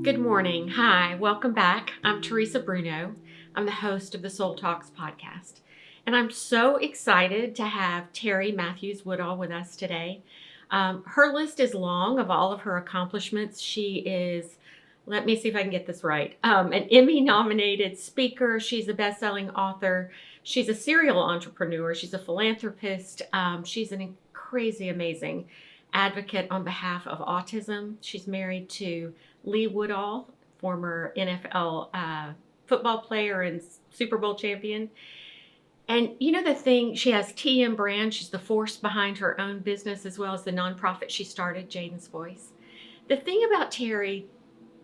Good morning. Hi, welcome back. I'm Theresa Bruno. I'm the host of the Soul Talks podcast. And I'm so excited to have Terri Mathews Woodall with us today. Her list is long of all of her accomplishments. She is, let me see if I can get this right, an Emmy nominated speaker. She's a best selling author. She's a serial entrepreneur. She's a philanthropist. She's an crazy, amazing advocate on behalf of autism. She's married to Lee Woodall, former NFL football player and Super Bowl champion. And you know the thing, she has TM Brand. She's the force behind her own business as well as the nonprofit she started, Jaden's Voice. The thing about Terri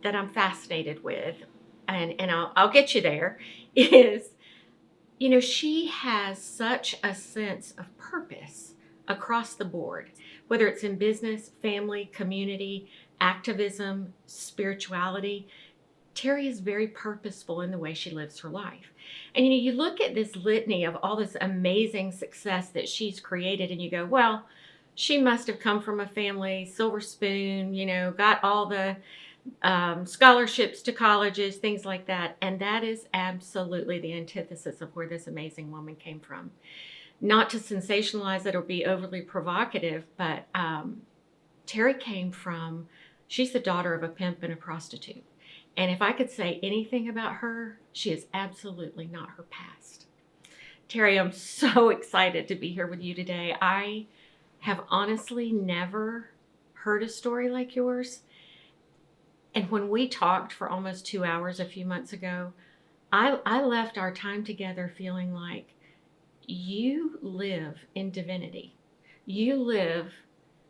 that I'm fascinated with, and I'll get you there, is she has such a sense of purpose across the board, whether it's in business, family, community, activism, spirituality. Terri is very purposeful in the way she lives her life. And you look at this litany of all this amazing success that she's created, and you go, well, she must have come from a family, silver spoon, got all the scholarships to colleges, things like that. And that is absolutely the antithesis of where this amazing woman came from. Not to sensationalize it or be overly provocative, but Terri came from, she's the daughter of a pimp and a prostitute. And if I could say anything about her, she is absolutely not her past. Terri, I'm so excited to be here with you today. I have honestly never heard a story like yours. And when we talked for almost 2 hours a few months ago, I left our time together feeling like you live in divinity. You live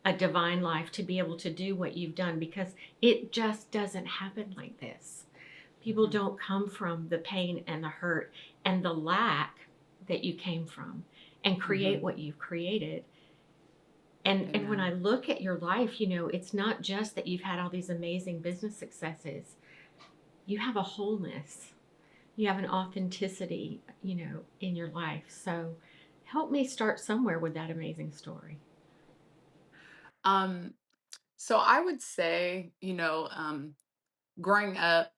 a divine life to be able to do what you've done, because it just doesn't happen like this. People don't come from the pain and the hurt and the lack that you came from and create what you've created. And when I look at your life, it's not just that you've had all these amazing business successes. You have a wholeness. You have an authenticity, in your life. So help me start somewhere with that amazing story. Um, so I would say, growing up,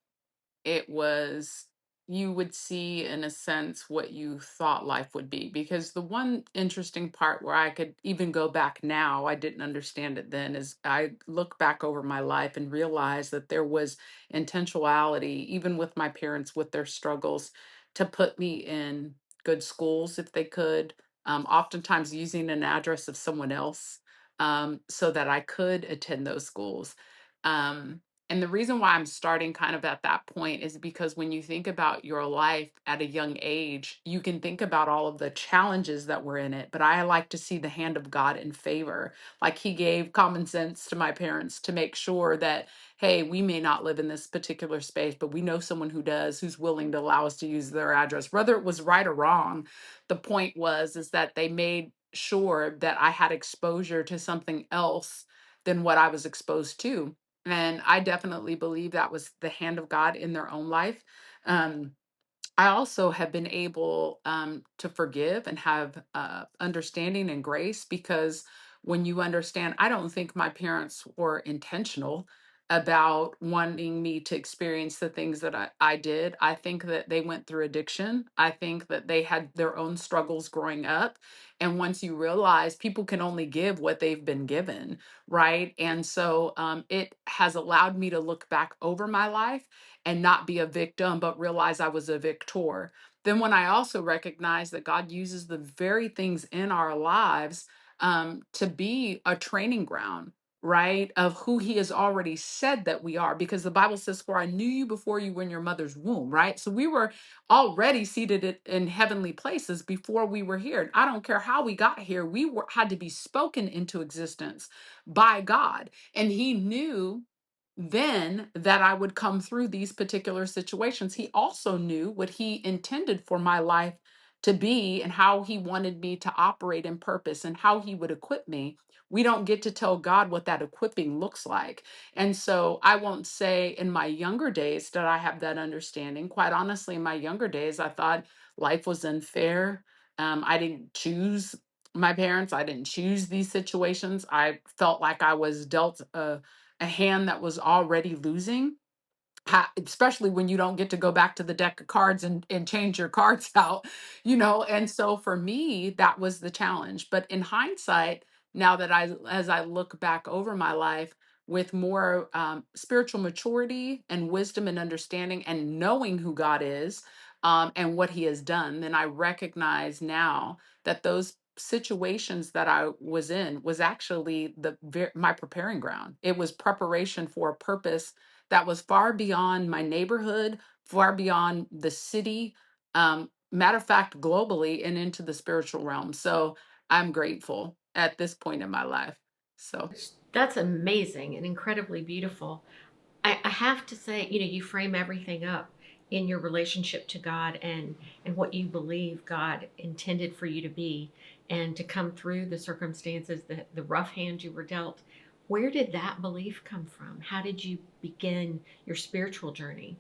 it was, you would see in a sense what you thought life would be. Because the one interesting part where I could even go back now, I didn't understand it then, is I look back over my life and realize that there was intentionality, even with my parents, with their struggles, to put me in good schools if they could, oftentimes using an address of someone else, so that I could attend those schools. Um, and the reason why I'm starting kind of at that point is because when you think about your life at a young age, you can think about all of the challenges that were in it. But I like to see the hand of God in favor. Like He gave common sense to my parents to make sure that, hey, we may not live in this particular space, but we know someone who does, who's willing to allow us to use their address, whether it was right or wrong. The point was, is that they made sure that I had exposure to something else than what I was exposed to, and I definitely believe that was the hand of God in their own life. Um, I also have been able to forgive and have understanding and grace, because when you understand, I don't think my parents were intentional about wanting me to experience the things that I did. I think that they went through addiction. I think that they had their own struggles growing up. And once you realize people can only give what they've been given, right? And so it has allowed me to look back over my life and not be a victim, but realize I was a victor. Then, when I also recognize that God uses the very things in our lives to be a training ground, right, of who He has already said that we are, because the Bible says, "For I knew you before you were in your mother's womb," right? So we were already seated in heavenly places before we were here. I don't care how we got here, had to be spoken into existence by God. And He knew then that I would come through these particular situations. He also knew what He intended for my life to be and how He wanted me to operate in purpose and how He would equip me. We don't get to tell God what that equipping looks like. And so I won't say in my younger days that I have that understanding. Quite honestly, in my younger days, I thought life was unfair. I didn't choose my parents. I didn't choose these situations. I felt like I was dealt a hand that was already losing. especially when you don't get to go back to the deck of cards and change your cards out, and so for me that was the challenge. But in hindsight, now that I as I look back over my life with more spiritual maturity and wisdom and understanding and knowing who God is, and what he has done, then I recognize now that those situations that I was in was actually my preparing ground. It was preparation for a purpose that was far beyond my neighborhood, far beyond the city, matter of fact, globally and into the spiritual realm. So I'm grateful at this point in my life. So, That's amazing and incredibly beautiful. I have to say, you frame everything up in your relationship to God and what you believe God intended for you to be and to come through the circumstances, the rough hand you were dealt. Where did that belief come from? How did you begin your spiritual journey?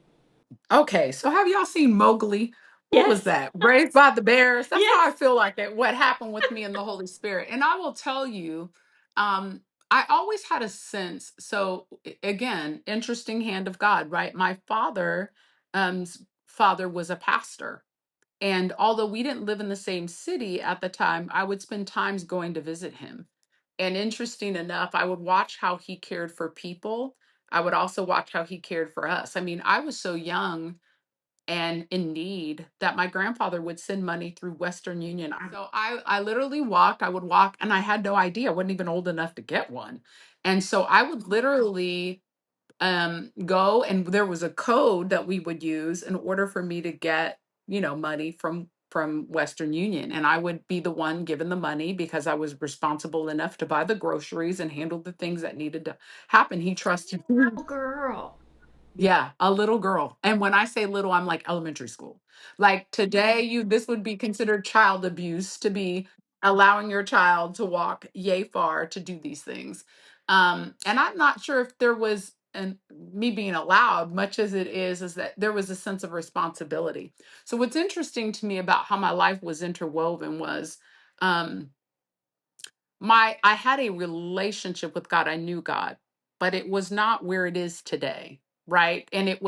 okay, so have y'all seen Mowgli? What was Yes. that? Raised by the Bears? That's how I Yes. feel like it, what happened with me and the Holy Spirit. And I will tell you, I always had a sense. So again, interesting hand of God, right? My father was a pastor. And although we didn't live in the same city at the time, I would spend times going to visit him. And interesting enough, I would watch how he cared for people. I would also watch how he cared for us. I mean, I was so young and in need that my grandfather would send money through Western Union. So I literally walked, I would walk, and I had no idea. I wasn't even old enough to get one. And so I would literally go, and there was a code that we would use in order for me to get, money from Western Union. And I would be the one given the money because I was responsible enough to buy the groceries and handle the things that needed to happen. He trusted me. Oh, girl. Yeah, a little girl. And when I say little, I'm like elementary school. Like today, this would be considered child abuse to be allowing your child to walk yay far to do these things. And I'm not sure if there was and me being allowed, much as it is that there was a sense of responsibility. So what's interesting to me about how my life was interwoven was um my I had a relationship with God. I knew God, but it was not where it is today, right? And it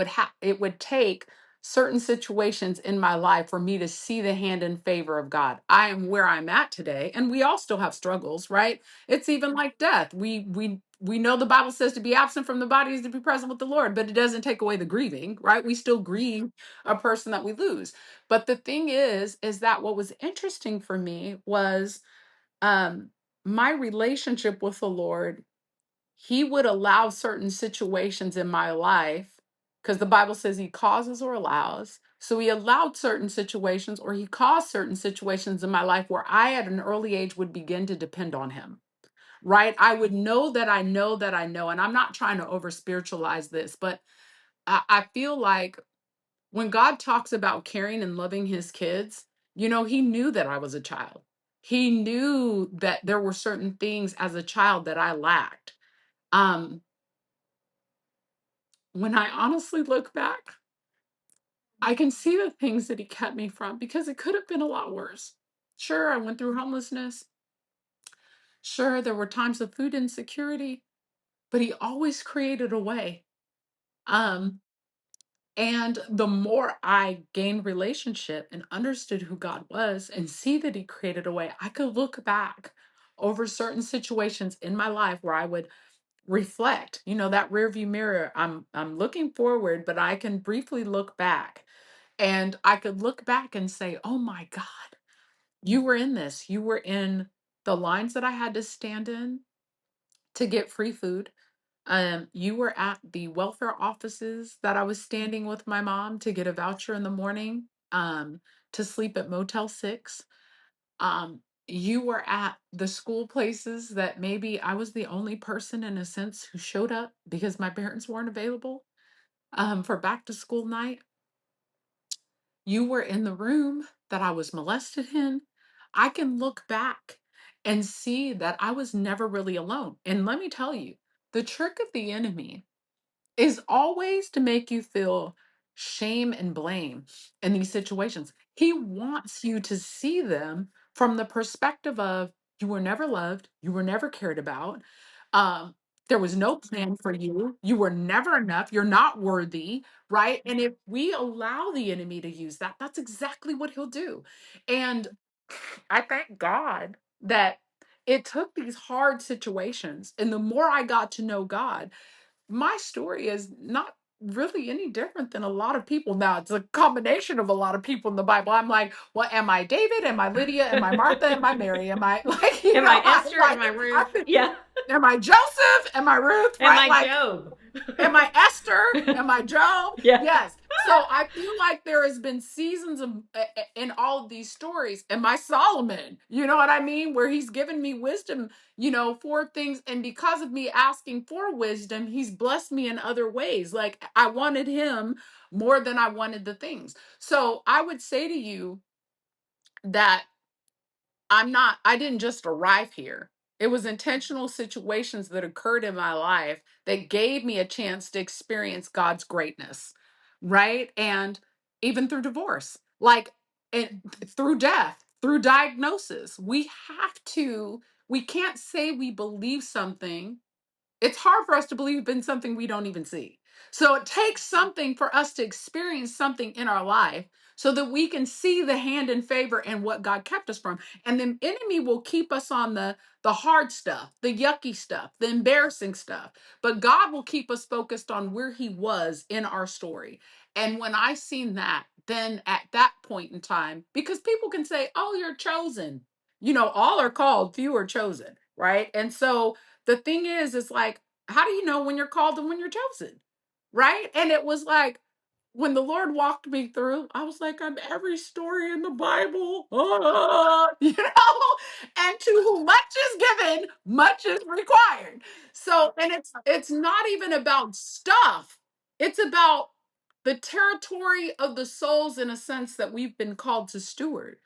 would take certain situations in my life for me to see the hand in favor of God. I am where I'm at today, and we all still have struggles, right? It's even like death. We know the Bible says to be absent from the body is to be present with the Lord, but it doesn't take away the grieving, right? We still grieve a person that we lose. But the thing is that what was interesting for me was um my relationship with the Lord. He would allow certain situations in my life because the Bible says he causes or allows. So he allowed certain situations or he caused certain situations in my life where I at an early age would begin to depend on him. Right? I would know that I know that I know, and I'm not trying to over spiritualize this, but I feel like when God talks about caring and loving his kids, he knew that I was a child. He knew that there were certain things as a child that I lacked. Um, when I honestly look back, I can see the things that he kept me from because it could have been a lot worse. Sure, I went through homelessness. Sure, there were times of food insecurity, but he always created a way. Um, And the more I gained relationship and understood who God was and see that he created a way, I could look back over certain situations in my life where I would reflect, that rear view mirror. I'm looking forward, but I can briefly look back and I could look back and say, "Oh my God, you were in this. You were in the lines that I had to stand in to get free food. You were at the welfare offices that I was standing with my mom to get a voucher in the morning, to sleep at Motel 6. You were at the school places that maybe I was the only person in a sense who showed up because my parents weren't available, for back to school night. You were in the room that I was molested in. I can look back and see that I was never really alone. And let me tell you, the trick of the enemy is always to make you feel shame and blame in these situations. He wants you to see them from the perspective of you were never loved, you were never cared about. Um, There was no plan for you. You were never enough. You're not worthy, right? And if we allow the enemy to use that, that's exactly what he'll do. And I thank God that it took these hard situations. And the more I got to know God, my story is not really any different than a lot of people. Now, it's a combination of a lot of people in the Bible. I'm like, well, am I David? Am I Lydia? Am I Martha? Am I Mary? Am I like, Am I I'm Esther? Am like, I Ruth? Yeah. am I Joseph? Am I Ruth? Am Right? I Like, Job? am I Esther? Am I Job? Yeah. Yes. So I feel like there has been seasons of in all of these stories. Am I Solomon? You know what I mean? Where he's given me wisdom, for things, and because of me asking for wisdom, he's blessed me in other ways. Like I wanted him more than I wanted the things. So I would say to you that I didn't just arrive here. It was intentional situations that occurred in my life that gave me a chance to experience God's greatness, right? And even through divorce, like, and through death, through diagnosis, we can't say we believe something. It's hard for us to believe in something we don't even see. So it takes something for us to experience something in our life so that we can see the hand and favor and what God kept us from. And the enemy will keep us on the hard stuff, the yucky stuff, the embarrassing stuff. But God will keep us focused on where he was in our story. And when I seen that, then at that point in time, because people can say, "Oh, you're chosen." All are called, few are chosen, right? And so the thing is like, how do you know when you're called and when you're chosen? Right. And it was like, when the Lord walked me through, I was like, I'm every story in the Bible. And to whom much is given, much is required. So, and it's not even about stuff. It's about the territory of the souls in a sense that we've been called to steward.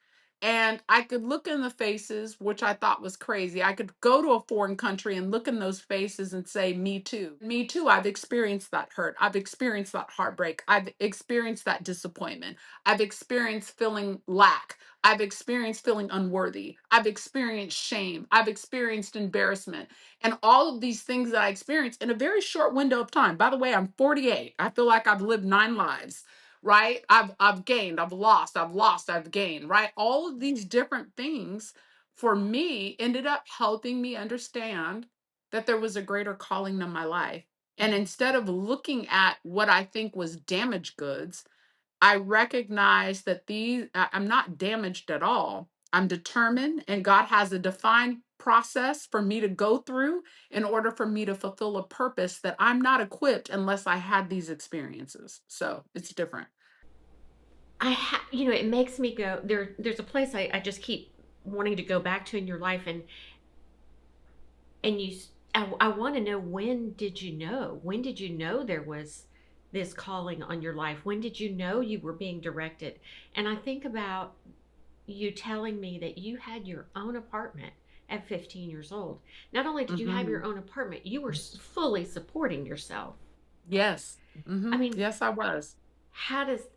And I could look in the faces, which I thought was crazy. I could go to a foreign country and look in those faces and say, me too. Me too. I've experienced that hurt. I've experienced that heartbreak. I've experienced that disappointment. I've experienced feeling lack. I've experienced feeling unworthy. I've experienced shame. I've experienced embarrassment. And all of these things that I experienced in a very short window of time. By the way, I'm 48. I feel like I've lived 9 lives, right? I've gained, I've gained, right? All of these different things for me ended up helping me understand that there was a greater calling in my life. And instead of looking at what I think was damaged goods, I recognize that I'm not damaged at all. I'm determined, and God has a defined process for me to go through in order for me to fulfill a purpose that I'm not equipped unless I had these experiences. So it's different. It makes me go there. There's a place I just keep wanting to go back to in your life, and I want to know, when did you know? When did you know there was this calling on your life? When did you know you were being directed? And I think about you telling me that you had your own apartment at 15 years old. Not only did you have Hmm. your own apartment, you were fully supporting yourself. Yes. I mean, Yes, I was. how does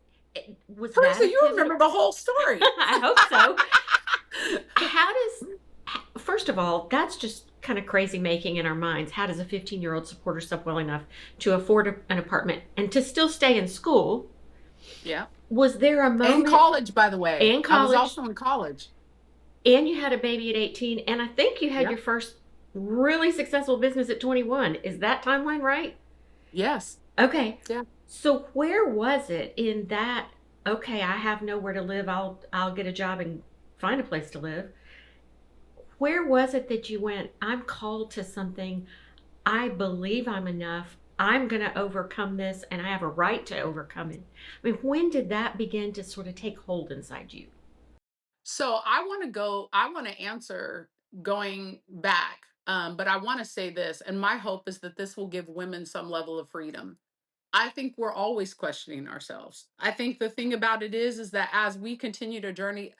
was that Teresa, a you pivotal? remember the whole story. I hope so. How does, first of all, that's just kind of crazy making in our minds. How does a 15-year-old support herself well enough to afford an apartment and to still stay in school? Yeah. Was there a And moment college, by the way. in I was college, also in college. and you had a baby at 18, and I think you had Yeah. your first really successful business at 21? Is that timeline right? Yes. Okay. Yeah. So where was it in that, okay, I have nowhere to live, I'll get a job and find a place to live? Where was it that you went, I'm called to something, I believe I'm enough, I'm going to overcome this, and I have a right to overcome it? I mean, when did that begin to sort of take hold inside you? So I want to answer going back. But I want to say this, and my hope is that this will give women some level of freedom. I think we're always questioning ourselves. I think the thing about it is that as we continue to journey,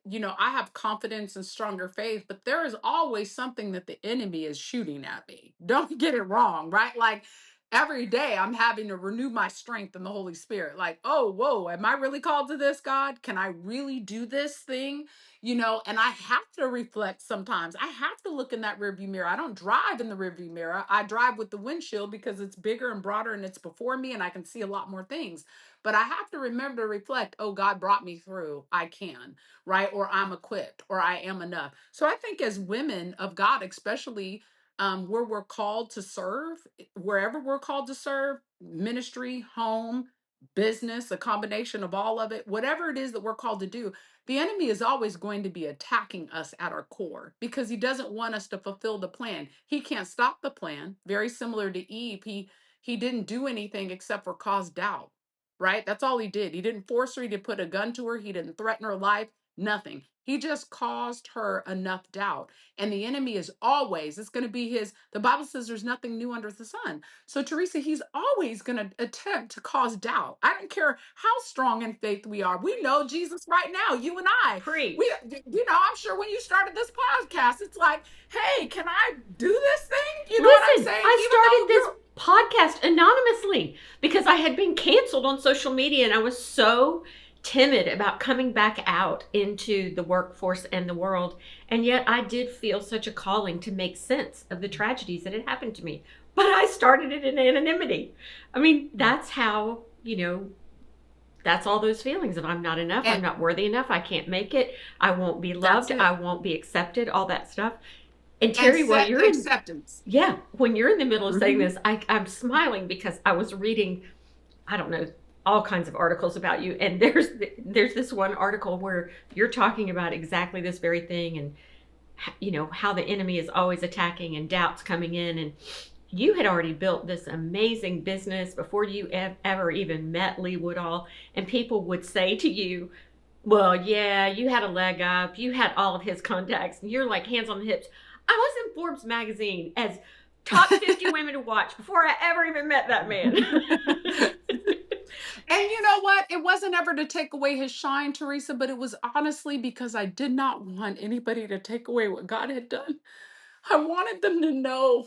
I have confidence and stronger faith, but there is always something that the enemy is shooting at me. Don't get it wrong, right? Like every day I'm having to renew my strength in the Holy Spirit. Like, oh, whoa, am I really called to this, God? Can I really do this thing? And I have to reflect sometimes. I have to look in that rearview mirror. I don't drive in the rearview mirror. I drive with the windshield because it's bigger and broader and it's before me and I can see a lot more things. But I have to remember to reflect, oh, God brought me through. I can, right? Or I'm equipped, or I am enough. So I think as women of God, especially where we're called to serve, wherever we're called to serve, ministry, home, business, a combination of all of it, whatever it is that we're called to do, the enemy is always going to be attacking us at our core because he doesn't want us to fulfill the plan. He can't stop the plan. Very similar to Eve, he didn't do anything except for cause doubt, right? That's all he did. He didn't force her, he didn't put a gun to her, he didn't threaten her life, nothing. He just caused her enough doubt. And the enemy is always, it's going to be the Bible says there's nothing new under the sun. So, Teresa, he's always going to attempt to cause doubt. I don't care how strong in faith we are. We know Jesus right now, you and I. Preach. I'm sure when you started this podcast, it's like, hey, can I do this thing? You know Listen, what I'm saying? I started this podcast anonymously because I had been canceled on social media and I was so timid about coming back out into the workforce and the world. And yet I did feel such a calling to make sense of the tragedies that had happened to me. But I started it in anonymity. I mean, that's how, that's all those feelings of I'm not enough, I'm not worthy enough, I can't make it, I won't be loved, I won't be accepted, all that stuff. And Terri, when you're acceptance. When you're in the middle of saying this, I'm smiling because I was reading, I don't know, all kinds of articles about you. And there's this one article where you're talking about exactly this very thing and, how the enemy is always attacking and doubts coming in. And you had already built this amazing business before you ever even met Lee Woodall. And people would say to you, well, yeah, you had a leg up. You had all of his contacts. And you're like hands on the hips. I was in Forbes magazine as top 50 women to watch before I ever even met that man. And you know what? It wasn't ever to take away his shine, Teresa, but it was honestly because I did not want anybody to take away what God had done. I wanted them to know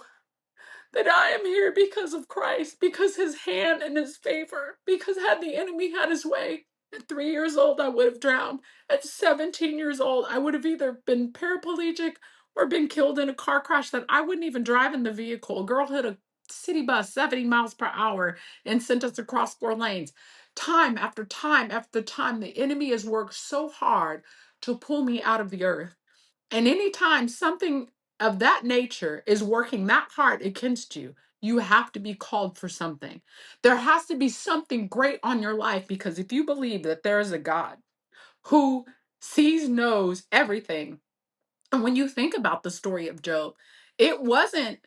that I am here because of Christ, because his hand and his favor, because had the enemy had his way, at 3 years old, I would have drowned. At 17 years old, I would have either been paraplegic or been killed in a car crash that I wouldn't even drive in the vehicle. A girl hit a city bus 70 miles per hour and sent us across 4 lanes. Time after time after time, the enemy has worked so hard to pull me out of the earth. And anytime something of that nature is working that hard against you, you have to be called for something. There has to be something great on your life because if you believe that there is a God who sees, knows everything, and when you think about the story of Job, it wasn't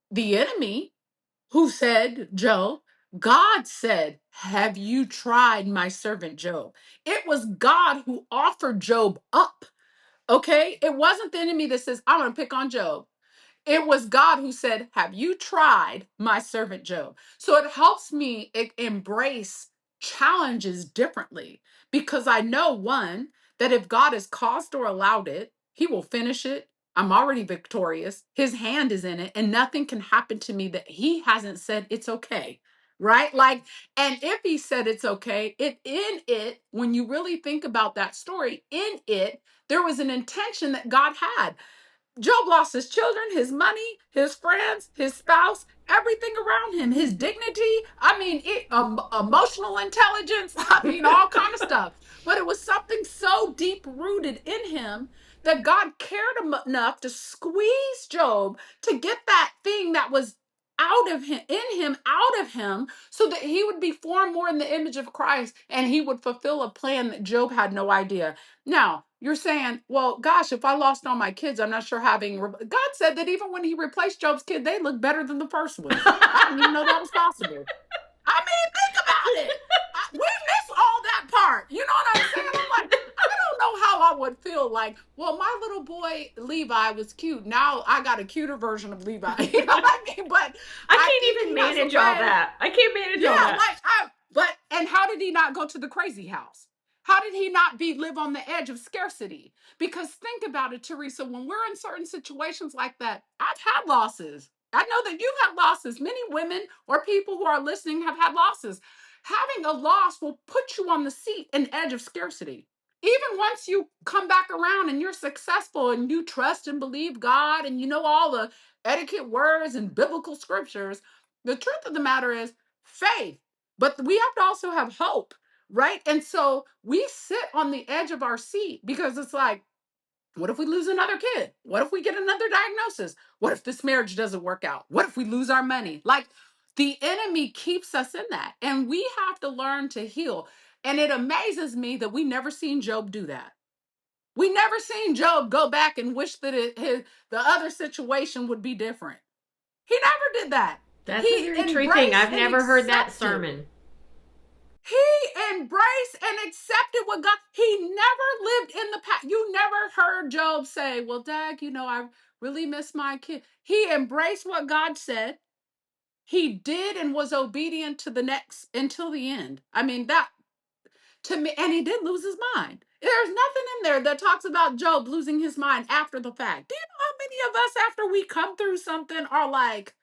the enemy who said, Job, God said, have you tried my servant Job? It was God who offered Job up. Okay? It wasn't the enemy that says, I'm going to pick on Job. It was God who said, have you tried my servant Job? So it helps me embrace challenges differently because I know, one, that if God has caused or allowed it, he will finish it. I'm already victorious. His hand is in it, and nothing can happen to me that he hasn't said it's okay. Right? And if he said it's okay, when you really think about that story, in it, there was an intention that God had. Job lost his children, his money, his friends, his spouse, everything around him, his dignity. I mean, emotional intelligence. I mean, all kind of stuff. But it was something so deep rooted in him that God cared enough to squeeze Job to get that thing that was out of him, out of him, so that he would be formed more in the image of Christ and he would fulfill a plan that Job had no idea. Now, you're saying, well, gosh, if I lost all my kids, I'm not sure God said that even when he replaced Job's kid, they looked better than the first ones. I didn't even know that was possible. I mean, think about it. We miss all that part. You know what I'm saying? I'm like, I don't know how I would feel like, well, my little boy Levi was cute. Now I got a cuter version of Levi. You know what I mean? But I can't even manage all that. I can't manage all that. And how did he not go to the crazy house? How did he not live on the edge of scarcity? Because think about it, Teresa, when we're in certain situations like that, I've had losses. I know that you've had losses. Many women or people who are listening have had losses. Having a loss will put you on the seat and edge of scarcity. Even once you come back around and you're successful and you trust and believe God and you know all the etiquette words and biblical scriptures, the truth of the matter is faith. But we have to also have hope, right? And so we sit on the edge of our seat because it's like, what if we lose another kid? What if we get another diagnosis? What if this marriage doesn't work out? What if we lose our money? Like, the enemy keeps us in that. And we have to learn to heal. And it amazes me that we never seen Job do that. We never seen Job go back and wish that the other situation would be different. He never did that. That's a He very true thing. embraced I've and never heard that accepted. sermon. He embraced and accepted what God, he never lived in the past. You never heard Job say, well, Dag, I really miss my kid. He embraced what God said. He did and was obedient to the next until the end. I mean, that to me, and he did lose his mind. There's nothing in there that talks about Job losing his mind after the fact. Do you know how many of us, after we come through something, are like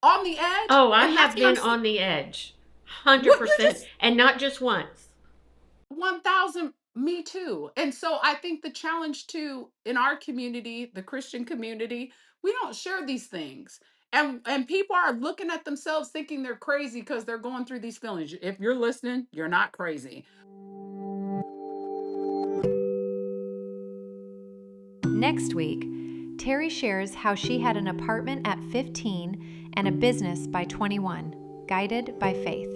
on the edge? Oh, I And that's have what I'm been saying. on the edge. What you 100%. just And not just once. 1000, me too. And so I think the challenge too in our community, the Christian community, we don't share these things. And people are looking at themselves thinking they're crazy because they're going through these feelings. If you're listening, you're not crazy. Next week, Terri shares how she had an apartment at 15 and a business by 21, guided by faith.